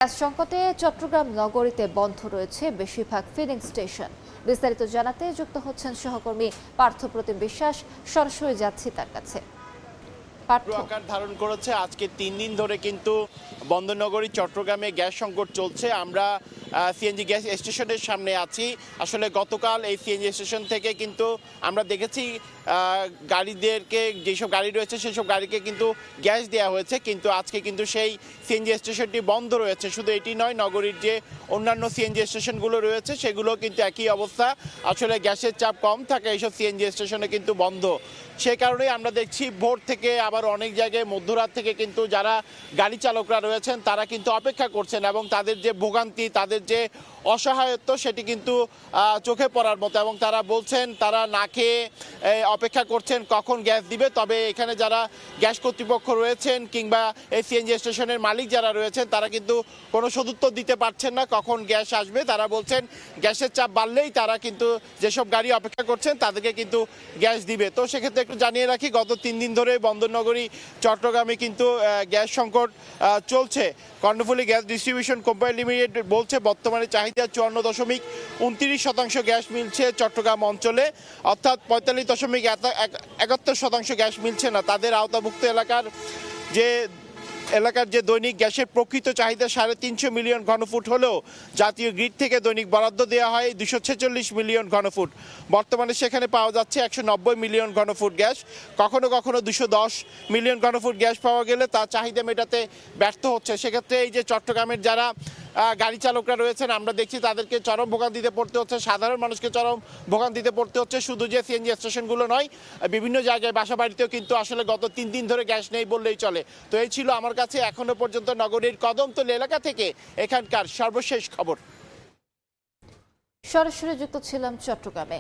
Gas সংকটে চট্টগ্রাম নগরীতে বন্ধ রয়েছে বেশিরভাগ ফিলিং স্টেশন। বিস্তারিত জানাতে যুক্ত হচ্ছেন সহকর্মী পার্থপ্রতিম বিশ্বাস। সরাসরি যাচ্ছি তার কাছে। আকার ধারণ করেছে আজকে 3 দিন ধরে কিন্তু বন্দরনগরী চট্টগ্রামে গ্যাস সংকট চলছে। আমরা সিএনজি গ্যাস স্টেশনের সামনে আছি। আসলে গতকাল এই সিএনজি স্টেশন থেকে কিন্তু আমরা দেখেছি গাড়িদেরকে, যেসব গাড়ি রয়েছে সেসব গাড়িকে কিন্তু গ্যাস দেওয়া হয়েছে, কিন্তু আজকে কিন্তু সেই সিএনজি স্টেশনটি বন্ধ রয়েছে। শুধু এটি নয়, নগরীর যে অন্যান্য সিএনজি স্টেশনগুলো রয়েছে সেগুলো কিন্তু একই অবস্থা। আসলে গ্যাসের চাপ কম থাকে এইসব সিএনজি স্টেশনে কিন্তু বন্ধ। সে কারণেই আমরা দেখছি ভোর থেকে আবার অনেক জায়গায় মধ্যরাত থেকে কিন্তু যারা গাড়ি চালকরা রয়েছেন তারা কিন্তু অপেক্ষা করছেন, এবং তাদের যে ভোগান্তি, তাদের যে অসহায়ত্ব সেটি কিন্তু চোখে পড়ার মতো। এবং তারা বলছেন তারা না খেয়ে অপেক্ষা করছেন কখন গ্যাস দিবে। তবে এখানে যারা গ্যাস কর্তৃপক্ষ রয়েছেন কিংবা এই সিএনজি স্টেশনের মালিক যারা রয়েছেন তারা কিন্তু কোনো সদুত্তর দিতে পারছেন না কখন গ্যাস আসবে। তারা বলছেন গ্যাসের চাপ বাড়লেই তারা কিন্তু যেসব গাড়ি অপেক্ষা করছেন তাদেরকে কিন্তু গ্যাস দিবে। তো সেক্ষেত্রে একটু জানিয়ে রাখি, গত 3 দিন ধরে বন্দরনগরী চট্টগ্রামে কিন্তু গ্যাস সংকট চলছে। Karnaphuli gas distribution company limited বলছে বর্তমানে চাহিদা 54.29% গ্যাস মিলছে চট্টগ্রাম অঞ্চলে, অর্থাৎ 45.71% গ্যাস মিলছে না। তাদের আওতাভুক্ত এলাকার যে দৈনিক গ্যাসের প্রকৃত চাহিদা 350 মিলিয়ন ঘনফুট হলেও জাতীয় গ্রিড থেকে দৈনিক বরাদ্দ দেওয়া হয় 246 মিলিয়ন ঘনফুট। বর্তমানে সেখানে পাওয়া যাচ্ছে 190 মিলিয়ন ঘনফুট গ্যাস। কখনো কখনো 210 মিলিয়ন ঘনফুট গ্যাস পাওয়া গেলে তার চাহিদা মেটাতে ব্যর্থ হচ্ছে। সেক্ষেত্রে এই যে চট্টগ্রামের যারা গাড়ি চালকরা রয়েছেন আমরা দেখছি তাদেরকে চরম ভোগান্তিতে পড়তে হচ্ছে, সাধারণ মানুষকে চরম ভোগান্তিতে পড়তে হচ্ছে। শুধু যে সিএনজি স্টেশনগুলো নয়, বিভিন্ন জায়গায় বাসা বাড়িতেও কিন্তু আসলে গত 3 দিন ধরে গ্যাস নেই বললেই চলে। তো এই ছিল আমার কাছে এখনো পর্যন্ত নগরীর কদমতলী এলাকা থেকে এখানকার সর্বশেষ খবর। সরাসরি যুক্ত ছিলাম চট্টগ্রামে।